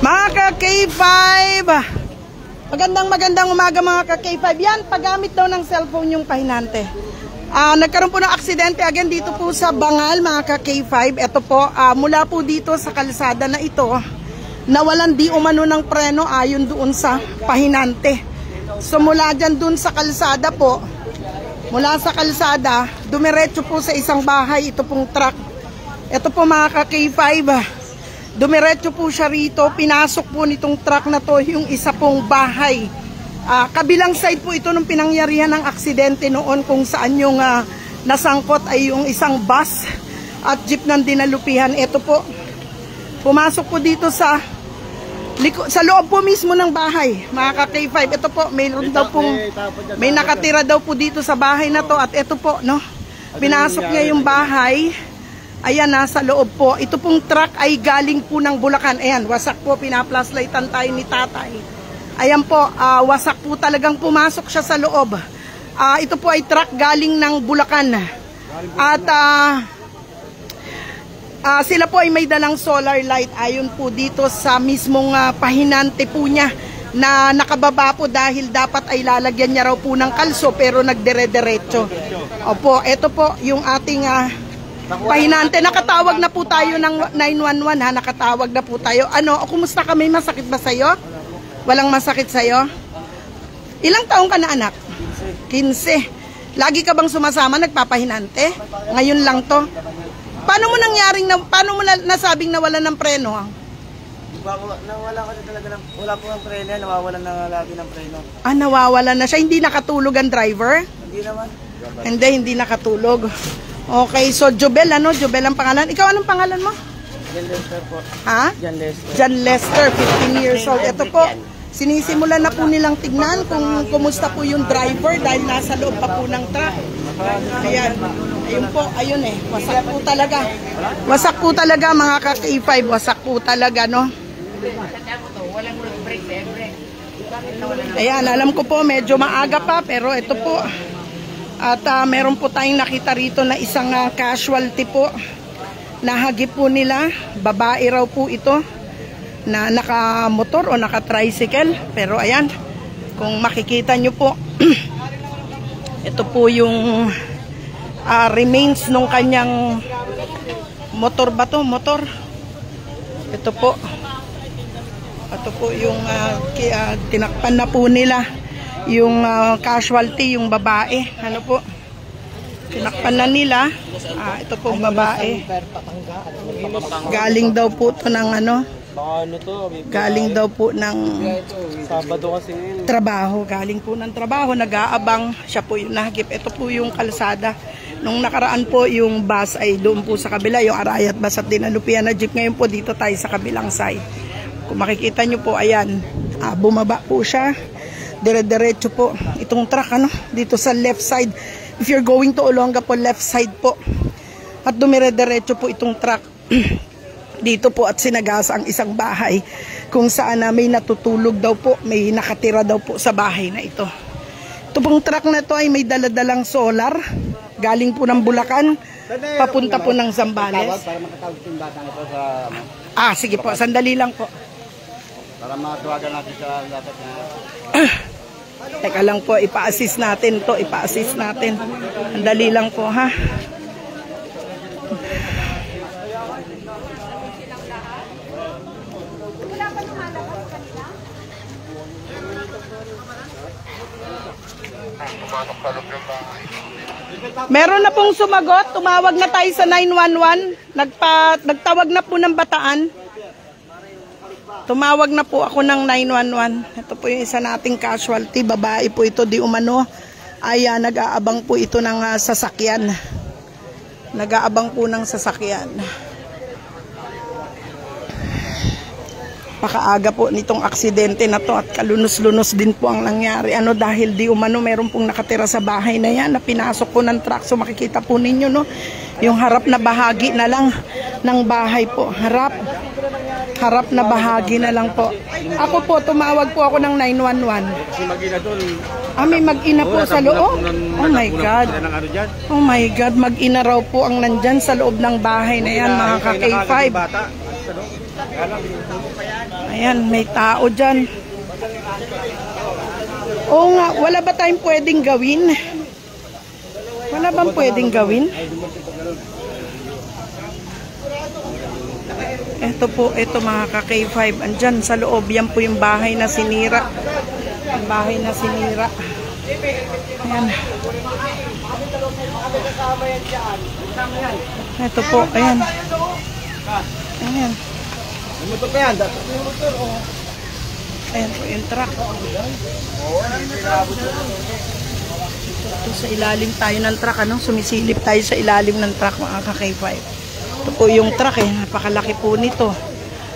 Mga ka-K5, magandang umaga mga ka-K5. Yan, paggamit daw ng cellphone yung pahinante. Nagkaroon po ng aksidente again dito po sa Bangal mga ka-K5. Ito po, mula po dito sa kalsada na ito, nawalan di umano ng preno ayon doon sa pahinante. So mula dyan doon sa kalsada po, mula sa kalsada, dumiretso po sa isang bahay, ito pong truck. Ito po mga ka-K5, dumiretso po siya rito, pinasok po nitong truck na to yung isa pong bahay. Kabilang side po ito nung pinangyarihan ng aksidente noon kung saan yung nasangkot ay yung isang bus at jeep ng dinalupihan. Ito po, pumasok po dito sa loob po mismo ng bahay, mga ka-K5. Ito po, may nakatira daw po dito sa bahay na to at ito po, no, pinasok niya yung bahay. Ayan, nasa loob po. Ito pong truck ay galing po ng Bulacan. Ayan, wasak po. Pinaplaslightan tayo ni tatay. Ayan po, wasak po talagang pumasok siya sa loob. Ito po ay truck galing ng Bulacan. At sila po ay may dalang solar light. Ayon po dito sa mismong pahinante po niya na nakababa po dahil dapat ay lalagyan niya raw po ng kalso pero nagdire-diretso. Opo, ito po yung ating pahinante. Nakatawag na po tayo ng 911 ha, nakatawag na po tayo. Ano, kumusta ka? May masakit ba sa'yo? Walang masakit sa'yo? Ilang taong ka na anak? 15. Lagi ka bang sumasama nagpapahinante? Ngayon lang to. Paano mo nasabing nawalan ng preno? Nawala kasi talaga wala po ang preno, nawawalan na lagi ng preno. Nawawalan na siya. Hindi nakatulog ang driver? Hindi naman. Hindi nakatulog. Okay, so Jobel, Jobel ang pangalan. Ikaw, anong pangalan mo? John Lester po. Ha? John Lester. John Lester, 15 years old. Ito po, sinisimulan na po nilang tignan kung kumusta po yung driver dahil nasa loob pa po ng truck. Ayan, ayun po, ayun wasak po talaga. Wasak po talaga mga ka-K5, wasak po talaga, no? Ayan, alam ko po medyo maaga pa pero ito po. At meron po tayong nakita rito na isang casualty po. Nahagip po nila, babae raw po ito na naka-motor o naka-tricycle. Pero ayan, kung makikita nyo po, ito po yung remains nung kanyang motor ba to? Motor. Ito po. Ito po yung tinakpan na po nila. Yung casualty, yung babae. Ano po? Tinakpan na nila. Ito po babae. Galing daw po to ng galing daw po ng Sabado kasi trabaho. Galing po ng trabaho. Nag-aabang. Siya po yung nahagip. Ito po yung kalsada. Nung nakaraan po yung bus ay doon po sa kabila. Yung Arayat bus at dinalupian na jeep. Ngayon po dito tayo sa kabilang side. Kung makikita nyo po, ayan. Bumaba po siya. Dire-diretso po itong truck dito sa left side. If you're going to Olongapo, left side po. At dumire-diretso po itong truck dito po at sinagasa ang isang bahay kung saan may natutulog daw po, may nakatira daw po sa bahay na ito. Ito pong truck na to ay may daladalang solar galing po ng Bulacan papunta po ng Zambales. para makatawag yung bata nito sa Sige po, sandali lang po. para matawagan natin sa dapat na Teka lang po, ipa-assist natin to, ipa-assist natin. Andali lang po ha. Meron na pong sumagot, tumawag na tayo sa 911, nagtawag na po ng Bataan. Tumawag na po ako ng 911. Ito po yung isa nating casualty. Babae po ito, di umano. Ay nag-aabang po ito ng sasakyan. Nag-aabang po ng sasakyan. Pakaaga po nitong aksidente na to at kalunos-lunos din po ang nangyari. Dahil di umano meron pong nakatira sa bahay na yan na pinasok po ng truck. So makikita po ninyo yung harap na bahagi na lang ng bahay po. Harap na bahagi na lang po. Ako po, tumawag po ako ng 911. mag-ina doon. May mag-ina po sa loob? Oh my God. Oh my God, mag-ina raw po ang nandyan sa loob ng bahay na yan, mga ka-K5. Ayan, may tao dyan. Oo nga, wala ba tayong pwedeng gawin? Wala bang pwedeng gawin? Ito po, ito mga ka-K5. Andyan sa loob, yan po yung bahay na sinira. Yung bahay na sinira. Ayan. Ito po, ayan. Ayan. Ayan po yung truck. Ito sa ilalim tayo ng truck, ano? Sumisilip tayo sa ilalim ng truck, mga ka-K5. Ito po yung truck, eh. Napakalaki po nito.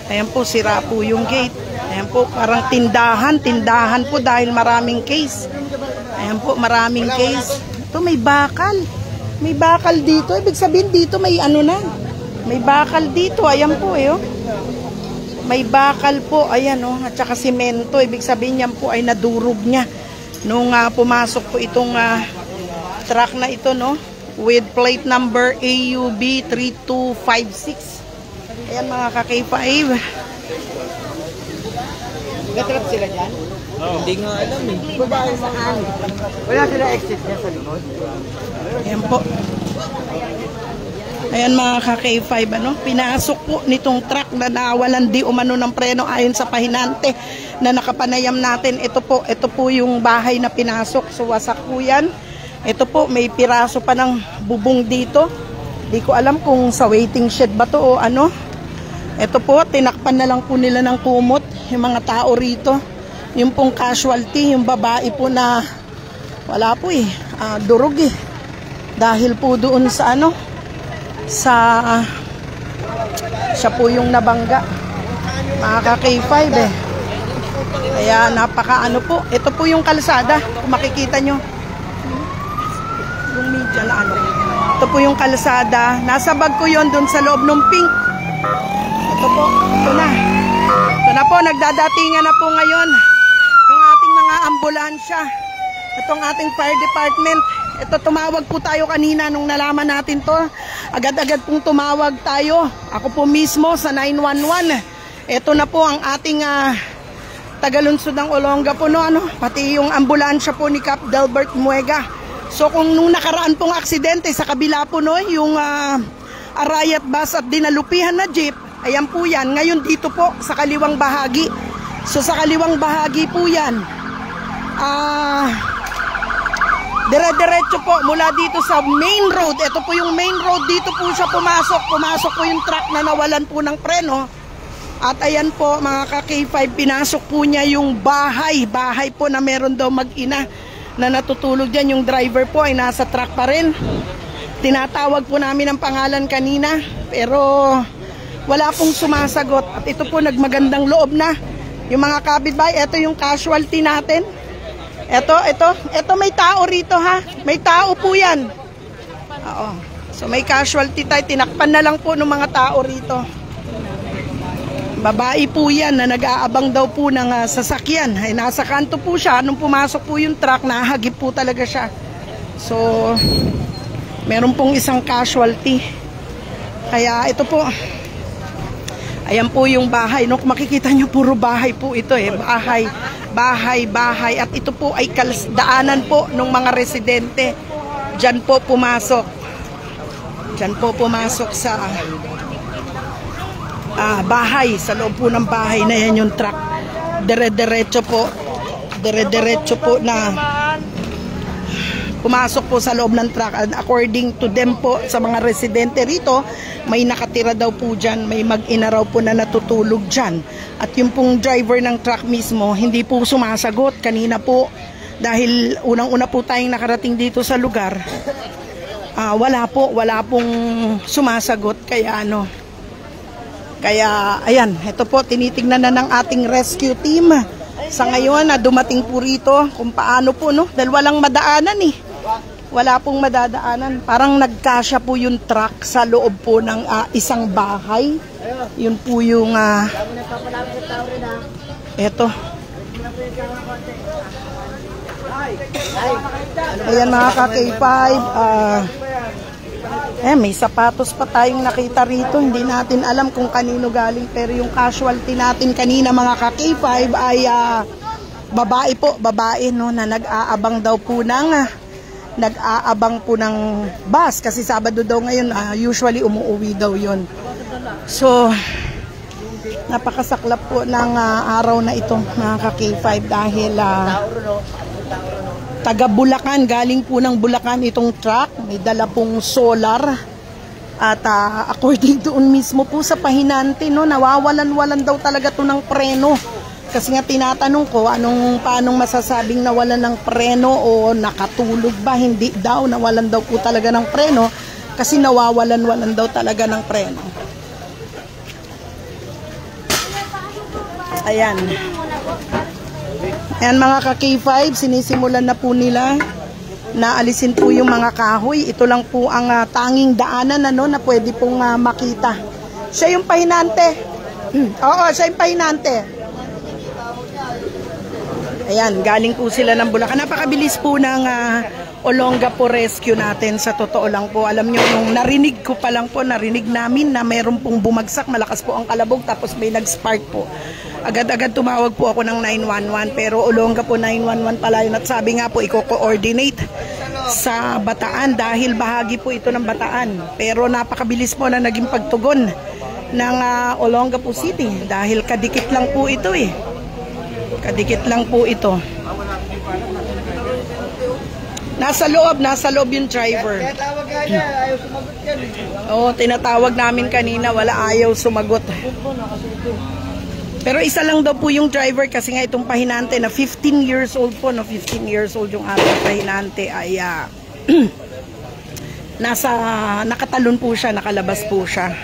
Ayan po, sira po yung gate. Ayan po, parang tindahan po dahil maraming case. Ayan po, maraming case. Ito, may bakal. May bakal dito. Ibig sabihin dito may ano na. May bakal dito. Ayan po, eh. Oh. May bakal po. Ayan, oh. At saka simento. Ibig sabihin yan po ay nadurog niya. Nung pumasok po itong truck na ito, no? With plate number AUB 3256. Ayan mga ka-K5. Nag-trap sila dyan? Oo. Hindi nga alam eh. Babae saan? Wala sila exit niya sa likod? Ayan po. Ayan mga ka-K5, ano? Pinasok po nitong truck na nawalan di umano ng preno ayon sa pahinante na nakapanayam natin. Ito po yung bahay na pinasok. So wasak po yan. Ito po, may piraso pa ng bubong dito. Di ko alam kung sa waiting shed ba to o ano. Ito po, tinakpan na lang po nila ng kumot yung mga tao rito. Yung pong casualty, yung babae po na wala po eh, durog eh. Dahil po doon sa ano, siya po yung nabangga. Mga ka-K5 eh. Kaya napaka ano po. Ito po yung kalsada, kung makikita nyo. Yung media na ano. Ito po yung kalsada. Nasa bag ko yon doon sa loob ng pink. Ito po, ito na. Ito na po, nagdadatingan na po ngayon yung ating mga ambulansya. Itong ating fire department. Ito, tumawag po tayo kanina nung nalaman natin to. Agad-agad pong tumawag tayo. Ako po mismo sa 911. Ito na po ang ating tagalunsod ng Olonga po, no, ano? Pati yung ambulansya po ni Cap Delbert Muega. So kung nung nakaraan pong aksidente sa kabila po, no, yung Arayat bus at dinalupihan na jeep, ayan po yan. Ngayon dito po sa kaliwang bahagi. So sa kaliwang bahagi po yan. Dire-diretso po mula dito sa main road. Ito po yung main road. Dito po siya pumasok. Pumasok po yung truck na nawalan po ng preno. At ayan po mga ka-K5, pinasok po niya yung bahay. Bahay po na meron daw mag-ina na natutulog dyan. Yung driver po ay nasa truck pa rin. Tinatawag po namin ang pangalan kanina. Pero wala pong sumasagot. At ito po nagmagandang loob na. Yung mga kapitbahay, ito yung casualty natin. Ito may tao rito ha. May tao po yan. Oo. So may casualty tayo. Tinakpan na lang po ng mga tao rito. Babae po yan na nag-aabang daw po ng sasakyan. Ay, nasa kanto po siya. Nung pumasok po yung truck, nahagip po talaga siya. So, meron pong isang casualty. Kaya ito po. Ayan po yung bahay. No, kung makikita nyo, puro bahay po ito eh. Bahay. At ito po ay daanan po ng mga residente. Diyan po pumasok. Diyan po pumasok sa bahay. Sa loob po ng bahay na yan yung truck. Dire-diretso po na pumasok po sa loob ng truck. And according to them po, sa mga residente rito, may nakatira daw po dyan, may mag-ina raw po na natutulog dyan. At yung pong driver ng truck mismo, hindi po sumasagot. Kanina po, dahil unang-una po tayong nakarating dito sa lugar, wala pong sumasagot. Kaya ayan, ito po, tinitingnan na ng ating rescue team. Sa ngayon, dumating po rito kung paano po, no? Dahil walang madaanan eh. Wala pong madadaanan. Parang nagkasya po yung truck sa loob po ng isang bahay. Yun po yung eto. Ayan mga ka-K5. May sapatos pa tayong nakita rito. Hindi natin alam kung kanino galing. Pero yung casualty natin kanina mga ka-K5 ay babae po. Babae no, na nag-aabang daw po ng bus. Kasi Sabado daw ngayon, usually umuwi daw yon. So, napakasaklap po ng araw na ito mga ka-K5 dahil taga Bulacan, galing po ng Bulacan itong truck, may dala pong solar at according doon mismo po sa pahinante no, nawawalan-walan daw talaga to ng preno. Kasi nga tinatanong ko paanong masasabing nawalan ng preno o nakatulog ba? Hindi daw, nawalan daw po talaga ng preno kasi nawawalan-walan daw talaga ng preno. Ayan. Ayan mga ka-K5, sinisimulan na po nila na alisin po yung mga kahoy. Ito lang po ang tanging daanan na pwede pong makita. Siya yung pahinante. Oo, siya yung pahinante. Ayan, galing po sila ng Bulacan. Napakabilis po ng Olongapo rescue natin. Sa totoo lang po, alam nyo, nung narinig ko pa lang po, narinig namin na mayroon pong bumagsak, malakas po ang kalabog, tapos may nag-spark po. Agad-agad tumawag po ako ng 911, pero Olongapo 911 pala yun. At sabi nga po, i-coordinate sa Bataan dahil bahagi po ito ng Bataan. Pero napakabilis po na naging pagtugon ng Olongapo City dahil kadikit lang po ito eh. Kadikit lang po ito. Nasa loob yung driver. Tawag nga niya, ayaw sumagot yan. Oo, tinatawag namin kanina, wala, ayaw sumagot. Pero isa lang daw po yung driver kasi nga itong pahinante na 15 years old po, no, 15 years old yung ating pahinante ay nakatalon po siya, nakalabas po siya.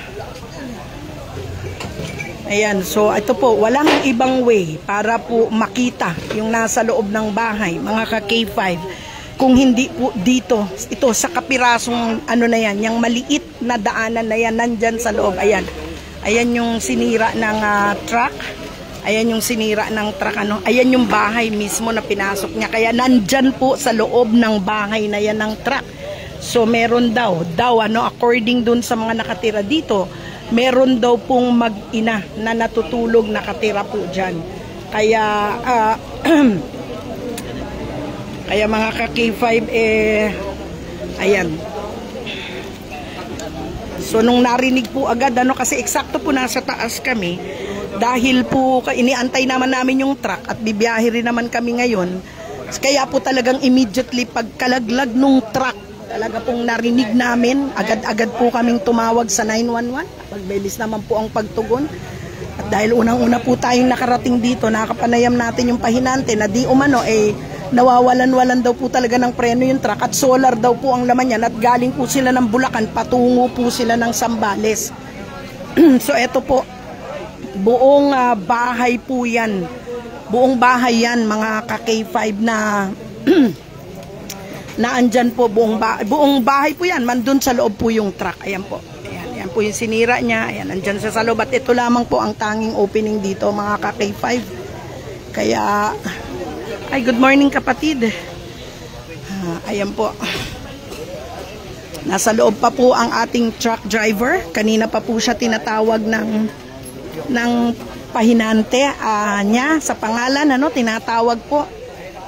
Ayan, so ito po, walang ibang way para po makita yung nasa loob ng bahay, mga ka-K5. Kung hindi po dito, ito sa kapirasong na yan, yung maliit na daanan na yan, nandyan sa loob, ayan. Ayan yung sinira ng truck. Ayan yung sinira ng truck. Ayan yung bahay mismo na pinasok niya. Kaya nandyan po sa loob ng bahay na yan ng truck. So meron daw, according dun sa mga nakatira dito, meron daw pong mag-ina na natutulog nakatira po dyan. Kaya, kaya mga ka-K5, ayan. So nung narinig po agad, kasi eksakto po nasa taas kami, dahil po iniantay naman namin yung truck at bibiyahe rin naman kami ngayon. Kaya po talagang immediately pagkalaglag nung truck, talaga pong narinig namin, agad-agad po kaming tumawag sa 911. Pagbilis naman po ang pagtugon. At dahil unang-una po tayong nakarating dito, nakapanayam natin yung pahinante na di umano nawawalan-walan daw po talaga ng preno yung truck at solar daw po ang laman yan at galing po sila ng Bulacan, patungo po sila ng Zambales. So eto po, buong bahay po yan, buong bahay yan mga ka-K5 na naandyan po, buong bahay po yan, mandun sa loob po yung truck. Ayan po, ayan po yung sinira niya, ayan, andyan sa loob at ito lamang po ang tanging opening dito mga ka-K5. Kaya ay, good morning kapatid. Ayan po. Nasa loob pa po ang ating truck driver. Kanina pa po siya tinatawag ng pahinante niya sa pangalan, tinatawag po.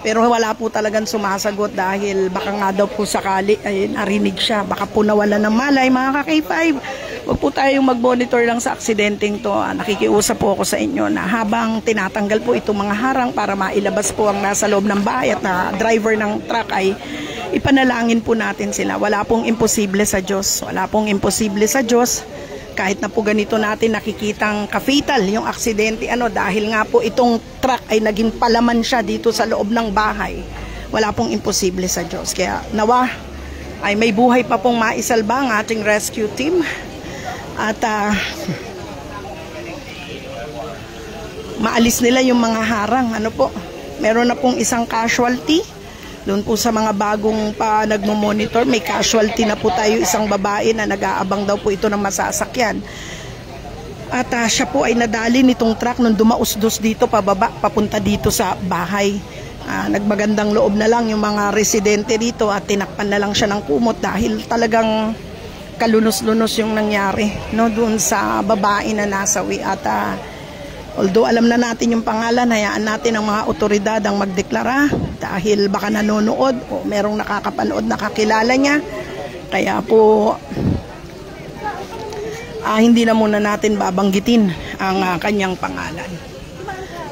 Pero wala po talagang sumasagot dahil baka nga daw po sakali ay narinig siya. Baka po nawalan ng malay mga ka-K5. Huwag po tayong mag-monitor lang sa aksidenteng to. Nakikiusap po ako sa inyo na habang tinatanggal po itong mga harang para mailabas po ang nasa loob ng bahay at na driver ng truck ay ipanalangin po natin sila. Wala pong imposible sa Diyos. Wala pong imposible sa Diyos. Kahit na po ganito natin nakikitang ka-fatal yung aksidente dahil nga po itong truck ay naging palaman siya dito sa loob ng bahay. Wala pong imposible sa Diyos. Kaya nawa ay may buhay pa pong maisalba ang ating rescue team. At maalis nila yung mga harang. Meron na pong isang casualty. Doon po sa mga bagong pa nagmo-monitor, may casualty na po tayo, isang babae na nag-aabang daw po ito ng masasakyan. At siya po ay nadali nitong truck nung dumausdos dito pababa, papunta dito sa bahay. Nagmagandang loob na lang yung mga residente dito at tinakpan na lang siya ng kumot dahil talagang kalunos-lunos yung nangyari, no, doon sa babae na nasawi. At although alam na natin yung pangalan, hayaan natin ang mga otoridad ang magdeklara dahil baka nanonood o merong nakakapanood, nakakilala niya. Kaya po hindi na muna natin babanggitin ang kanyang pangalan.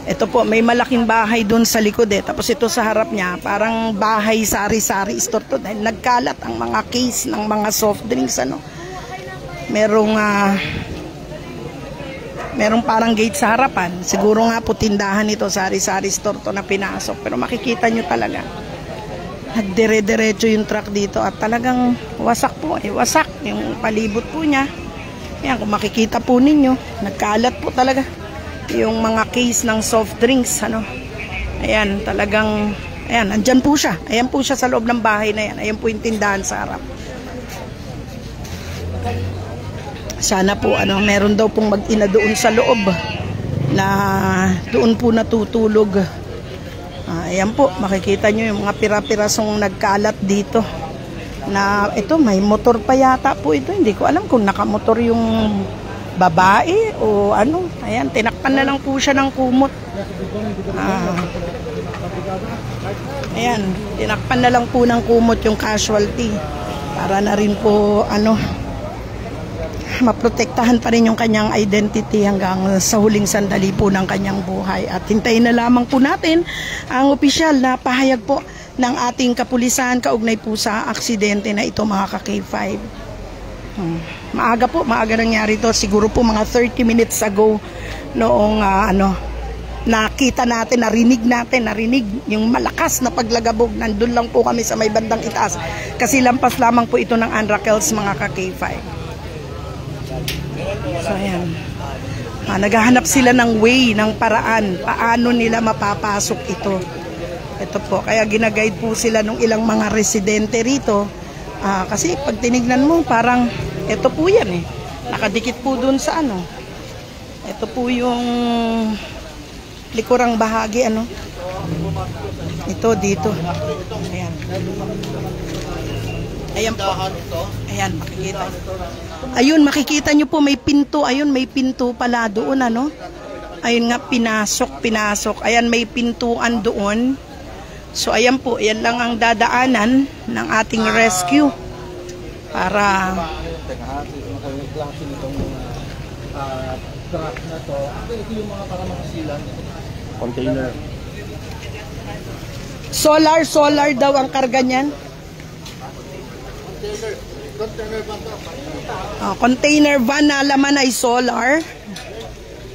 Ito po, may malaking bahay doon sa likod Tapos ito sa harap niya, parang bahay sari-sari store to. Dahil nagkalat ang mga case ng mga soft drinks, ano. Merong parang gate sa harapan. Siguro nga po tindahan ito, sari-sari store to na pinasok. Pero makikita nyo talaga, nagdire-diretso yung truck dito at talagang wasak po. Wasak yung palibot po niya. Yan, kung makikita po ninyo, nagkalat po talaga yung mga case ng soft drinks, ano. Ayan, talagang, ayan, andyan po siya. Ayan po siya sa loob ng bahay na yan. Ayan po yung tindahan sa harap. Sana po, ano, meron daw pong mag-ina doon sa loob na doon po natutulog. Ayan po, makikita nyo yung mga pira-pirasong nagkalat dito. Na ito, may motor pa yata po ito. Hindi ko alam kung nakamotor yung babae o ano. Ayan, tinakpan na lang po siya ng kumot. Ayan, tinakpan na lang po ng kumot yung casualty para na rin po ano, maprotektahan pa rin yung kanyang identity hanggang sa huling sandali po ng kanyang buhay. At hintayin na lamang po natin ang opisyal na pahayag po ng ating kapulisan kaugnay po sa aksidente na ito, mga ka-K5. Maaga nangyari to, siguro po mga 30 minutes ago noong nakita natin, narinig yung malakas na paglagabog. Nandun lang po kami sa may bandang itaas kasi lampas lamang po ito ng Anrakels, mga ka-K5. So ayan, naghahanap sila ng way, ng paraan paano nila mapapasok ito. Ito po, kaya ginaguide po sila ng ilang mga residente rito. Kasi pag tinignan mo, parang ito po yan nakadikit po dun sa ano. Ito po yung likurang bahagi, ano. Ito dito. Ayan. Ayan po. Ayan, makikita. Ayun, makikita nyo po may pinto. Ayun, may pinto pala doon, ano. Ayun nga, pinasok. Ayan, may pintuan doon. So, ayan po, ayan lang ang dadaanan ng ating rescue para container. Solar daw ang karga niyan. Container van na laman ay solar.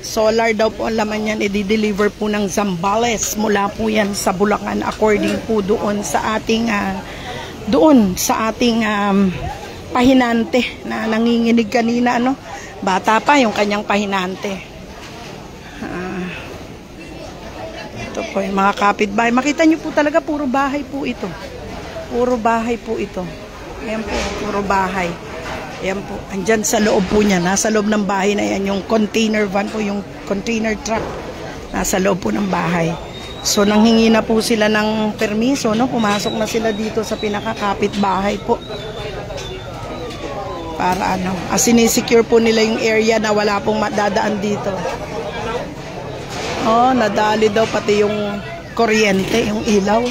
Solar daw po ang laman yan, i-deliver po ng Zambales mula po yan sa Bulacan according po doon sa ating pahinante na nanginginig kanina, ano. Bata pa yung kanyang pahinante. Ito po yung mga kapitbahay. Makita nyo po talaga, puro bahay po ito. Puro bahay po ito. Ayan po, puro bahay. Ayan po, andyan sa loob po niya, nasa loob ng bahay na yan, yung container van po, yung container truck, nasa loob po ng bahay. So, nanghingi na po sila ng permiso, no? Pumasok na sila dito sa pinakakapit bahay po. Para ano, sinisecure po nila yung area na wala pong madadaan dito. Oh, nadali daw pati yung kuryente, yung ilaw.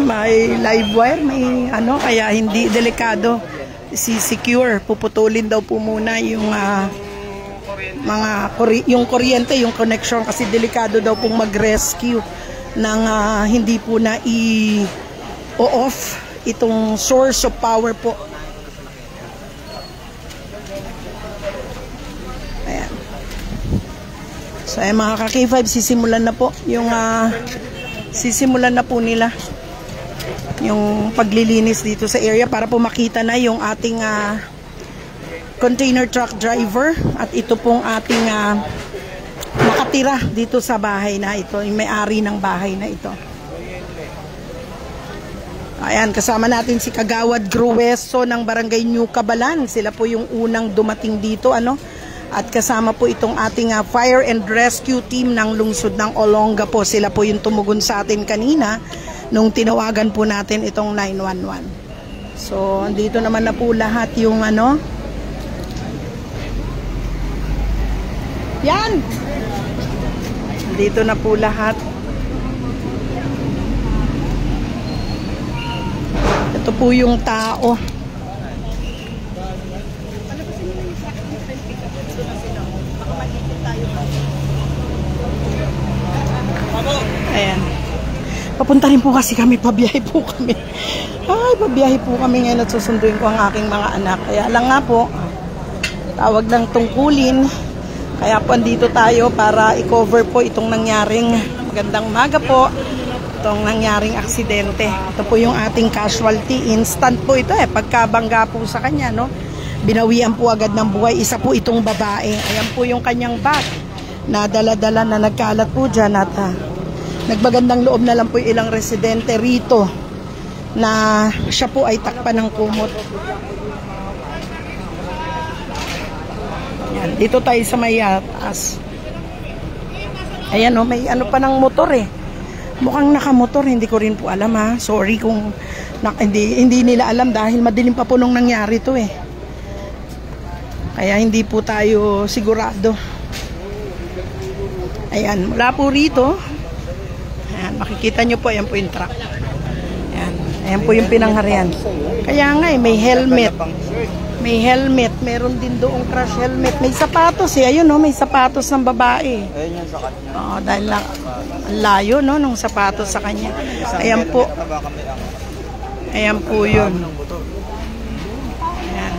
May live wire, may ano, kaya hindi delikado. Si-secure, puputulin daw po muna yung yung kuryente, yung connection, kasi delikado daw pong mag-rescue ng hindi po na i-off itong source of power po. Ayan. So ay mga ka-K5, sisimulan na po yung sisimulan na po nila yung paglilinis dito sa area para po makita na yung ating container truck driver at ito pong ating nakatira dito sa bahay na ito, yung may-ari ng bahay na ito. Ayan, kasama natin si Kagawad Grueso ng Barangay New Cabalan. Sila po yung unang dumating dito, ano? At kasama po itong ating fire and rescue team ng lungsod ng Olonga po. Sila po yung tumugon sa atin kanina nung tinawagan po natin itong 911. So, andito naman na po lahat yung ano. Yan! Andito na po lahat. Ito po yung tao. Ayan. Papunta rin po kasi kami, pabiyahe po kami. Ay, pabiyahe po kami ngayon at susunduin ko ang aking mga anak. Kaya lang nga po, tawag ng tungkulin. Kaya po andito tayo para i-cover po itong nangyaring magandang umaga po. Itong nangyaring aksidente. Ito po yung ating casualty. Instant po ito pagkabangga po sa kanya, no? Binawian po agad ng buhay. Isa po itong babae. Ayan po yung kanyang bag na dala-dala na nagkalat po dyan at nagbagandang loob na lang po yung ilang residente rito na siya po ay takpan ng kumot. Ayan, dito tayo sa may taas. Ayan o, may ano pa ng motor Mukhang nakamotor, hindi ko rin po alam Sorry kung hindi nila alam dahil madilim pa po nung nangyari to Kaya hindi po tayo sigurado. Ayan, mula po rito. Ayan, makikita nyo po, ayan po yung truck. Ayan po yung pinangharian. Kaya nga may helmet. May helmet, meron din doong crash helmet. May sapatos ayun may sapatos ng babae. Ayun yung sakat niya. Oo, dahil ang layo nung sapatos sa kanya. Ayan po. Ayan po yun. Ayan.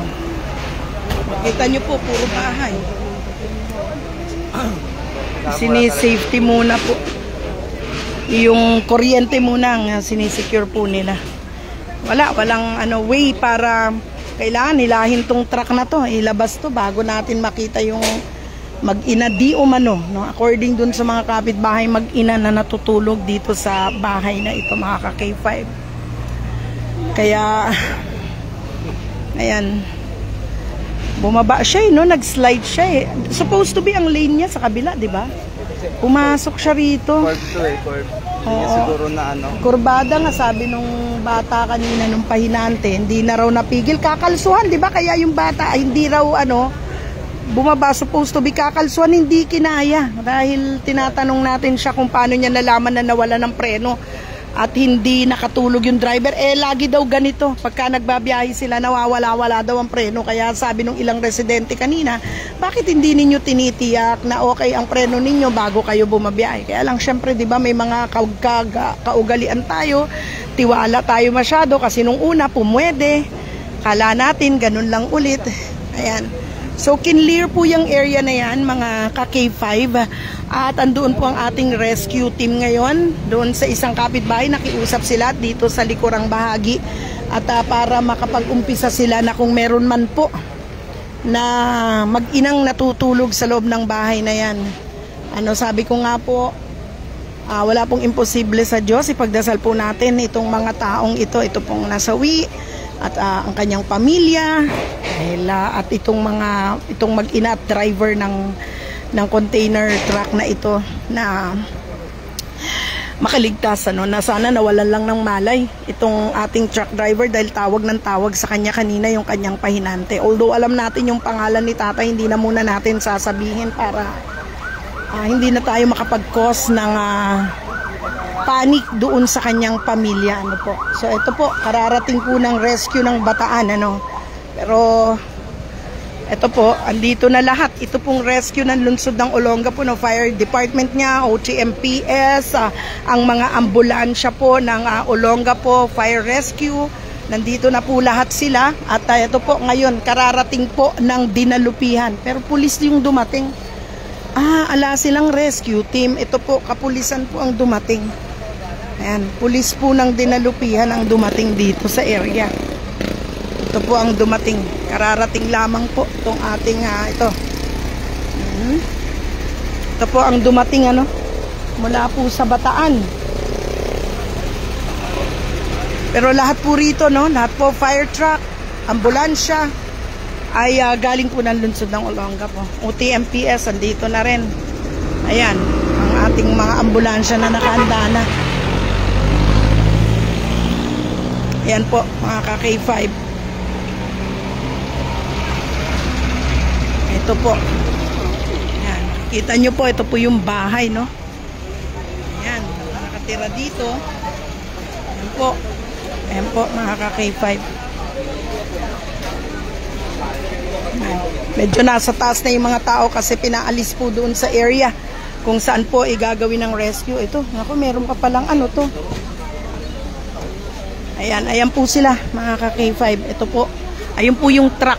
Makita nyo po, puro bahay. Sinisafety muna po. Yung kuryente muna ang sinisecure po nila. Walang way para kailangan nilahin tong truck na to, ilabas to bago natin makita yung mag-ina di umano, no? According dun sa mga kapitbahay mag-ina na natutulog dito sa bahay na ito, mga ka-K5. Kaya ayan, bumaba siya nag-slide siya Supposed to be ang lane niya sa kabila, di ba? Pumasok siya rito. Siguro na kurbada nga, sabi nung bata kanina, nung pahinante, hindi na raw napigil. Kakalsuhan, di ba? Kaya yung bata hindi raw bumaba, supposed to be kakalsuhan, hindi kinaya. Dahil tinatanong natin siya kung paano niya nalaman na nawala ng preno at hindi nakatulog yung driver. Lagi daw ganito. Pagka nagbabiyahe sila, nawawala-wala daw ang preno. Kaya sabi nung ilang residente kanina, bakit hindi ninyo tinitiyak na okay ang preno ninyo bago kayo bumabiyahe? Kaya lang, syempre, di ba, may mga kaugalian tayo. Tiwala tayo masyado kasi nung una, pumwede. Kala natin, ganun lang ulit. Ayan. So, kinlear po yung area na yan, mga ka-K5. At andoon po ang ating rescue team ngayon. Doon sa isang kapitbahay, nakiusap sila dito sa likurang bahagi. At para makapag-umpisa sila na kung meron man po na mag-inang natutulog sa loob ng bahay na yan. Sabi ko nga po, wala pong imposible sa Diyos. Ipagdasal po natin itong mga taong ito pong nasawi at ang kanyang pamilya at itong mag-ina at driver ng container truck na ito na makaligtas na sana nawalan lang ng malay itong ating truck driver dahil tawag ng tawag sa kanya kanina yung kanyang pahinante. Although alam natin yung pangalan ni tatay, hindi na muna natin sasabihin para hindi na tayo makapag-cause ng panic doon sa kanyang pamilya. So ito po, kararating po ng rescue ng Bataan. Pero ito po, andito na lahat. Ito pong rescue ng lungsod ng Olonga po, fire department niya, OTMPS, ang mga ambulansya po ng Olonga po, fire rescue. Nandito na po lahat sila. At ito po ngayon, kararating po ng dinalupihan. Pero pulis yung dumating. Ala silang rescue team. Ito po, kapulisan po ang dumating. Ayan, pulis po ng dinalupihan ang dumating dito sa area. Ito po ang dumating. Kararating lamang po itong ating ito. Ito po ang dumating mula po sa Bataan. Pero lahat po rito, no, lahat po fire truck, ambulansya ay galing po ng lungsod ng Olonga po. UTMPS andito na rin. Ayan, ang ating mga ambulansya na nakahanda na. Ayan po, mga ka-K5. Ito po. Ayan, kita nyo po, ito po yung bahay, no? Ayan, nakatira dito. Ayan po. Ayan po, mga ka-K5. Medyo nasa taas na yung mga tao kasi pinaalis po doon sa area kung saan po igagawin ng rescue. Ito, naku, meron pa palang ano to. Ayan, ayan po sila, mga ka-K5. Ito po, ayun po yung truck.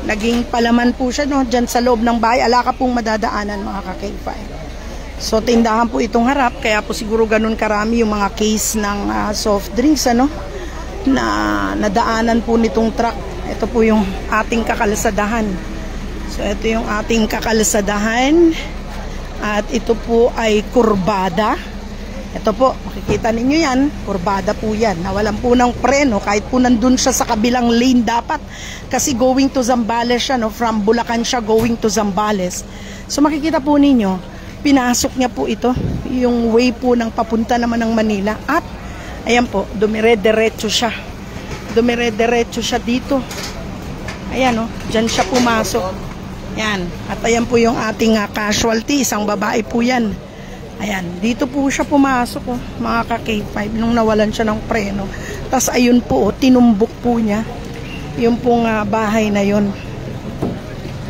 Naging palaman po siya, no, dyan sa loob ng bahay. Ala ka pong madadaanan, mga ka-K5. So, tindahan po itong harap. Kaya po siguro ganun karami yung mga case ng soft drinks, ano, na nadaanan po nitong truck. Ito po yung ating kakalsadahan. So, ito yung ating kakalsadahan. At ito po ay kurbada. Ito po, makikita ninyo yan. Kurbada po yan. Nawalan po ng preno. Kahit po nandun siya sa kabilang lane dapat. Kasi going to Zambales siya, no? From Bulacan siya going to Zambales. So, makikita po ninyo, pinasok niya po ito. Yung way po ng papunta naman ng Manila. At, ayan po, dumire-derecho siya. Dumire-derecho siya dito. Ayan, no? Diyan siya pumasok. Yan. At ayan po yung ating casualty. Isang babae po yan. Ayan. Dito po siya pumasok, oh, mga ka-K5, nung nawalan siya ng preno. Tapos ayun po, oh, tinumbok po niya. Yung pong bahay na yun.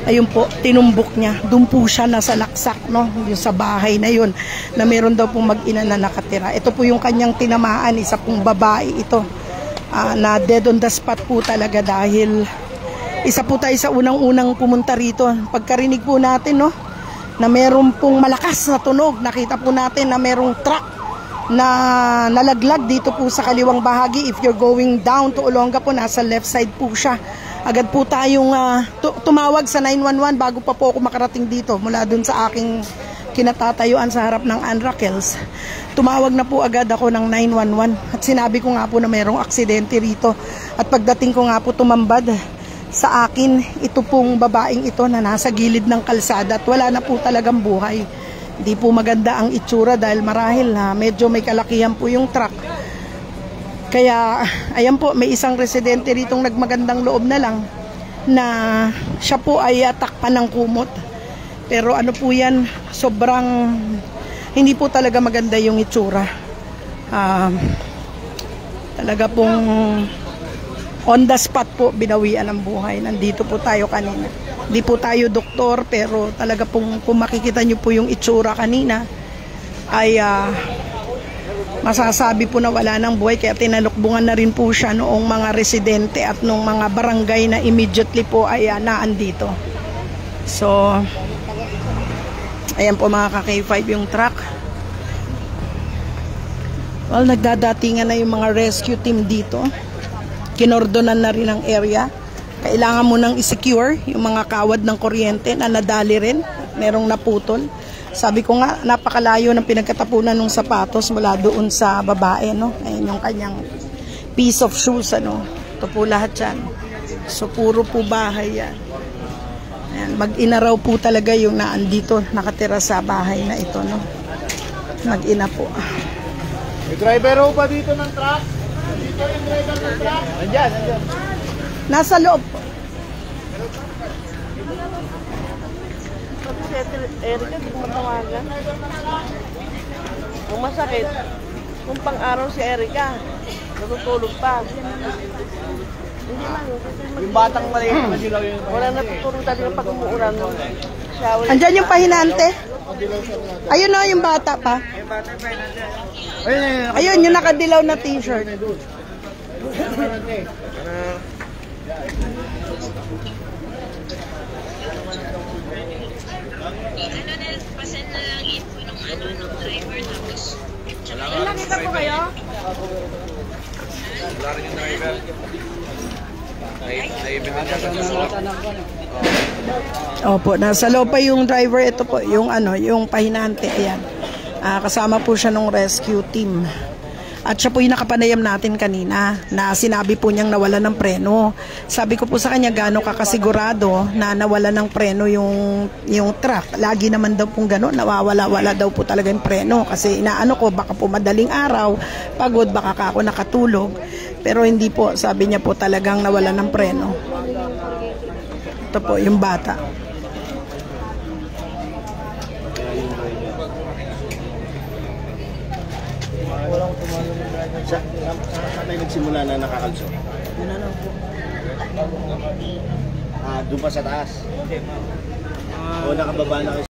Ayun po, tinumbok niya. Doon po siya nasa laksak, no? Yung sa bahay na yun. Na meron daw pong mag-ina na nakatira. Ito po yung kanyang tinamaan. Isa pong babae ito. Na dead on the spot po talaga dahil isa po tayo sa unang-unang pumunta rito. Pagkarinig po natin, no, na meron pong malakas na tunog. Nakita po natin na merong truck na nalaglag dito po sa kaliwang bahagi. If you're going down to Olonga po, nasa left side po siya. Agad po tayong tumawag sa 911 bago pa po ako makarating dito mula dun sa aking kinatatayuan sa harap ng Anrakels. Tumawag na po agad ako ng 911 at sinabi ko nga po na mayroong aksidente rito. At pagdating ko nga po tumambad sa akin, ito pong babaeng ito na nasa gilid ng kalsada at wala na po talagang buhay. Hindi po maganda ang itsura dahil marahil medyo may kalakihan po yung truck. Kaya ayan po, may isang residente ritong nagmagandang loob na lang na siya po ay takpan ng kumot. Pero ano po yan, sobrang hindi po talaga maganda yung itsura. Talaga pong on the spot po binawian ang buhay. Nandito po tayo kanina. Hindi po tayo doktor pero talaga pong kung makikita nyo po yung itsura kanina ay masasabi po na wala ng buhay. Kaya tinalukbungan na rin po siya noong mga residente at noong mga barangay na immediately po ay naandito. So, ayan po mga ka-K5 yung truck. Well, nagdadatingan na yung mga rescue team dito. Kinordonan na rin ang area. Kailangan mo nang i-secure yung mga kawad ng kuryente na nadali rin. Merong naputol. Sabi ko nga, napakalayo ng pinagkatapunan ng sapatos mula doon sa babae, no? Ayun yung kanyang piece of shoes, ano? Ito po lahat yan. So, puro po bahay yan. Ayan, mag-ina raw po talaga yung naandito, nakatira sa bahay na ito, no? Mag-ina po. May driver ho ba dito ng truck? Dito yung driver ng truck? Andyan, andyan. Nasa loob po. Erika, di ko matawagan. Ang masakit, kung pang-araw si Erika, natutulog pa. Hindi man. Yung batang maliit na dilaw yun. Wala natutulog talaga pag umuulan. Andyan yung pahinante. Ayun na yung bata pa. Ayun, yung nakadilaw na t-shirt. Pasend na lang info ng ng driver tapos Ilang ito po kayo? wala rin yung driver. Opo, nasa loob pa yung driver. Ito po, yung ano, yung pahinante. Ayan. Kasama po siya ng rescue team. At siya po yung nakapanayam natin kanina na sinabi po niyang nawala ng preno. Sabi ko po sa kanya, gaano ka kasigurado na nawala ng preno yung truck. Lagi naman daw pong gano'n, nawawala-wala daw po talaga yung preno. Kasi inaano ko, baka po madaling araw, pagod, baka ako nakatulog. Pero hindi po, sabi niya po talagang nawala ng preno. Ito po, yung bata. Saan tayo nagsimula na nakakalso? Doon pa sa taas? O nakababa na kayo?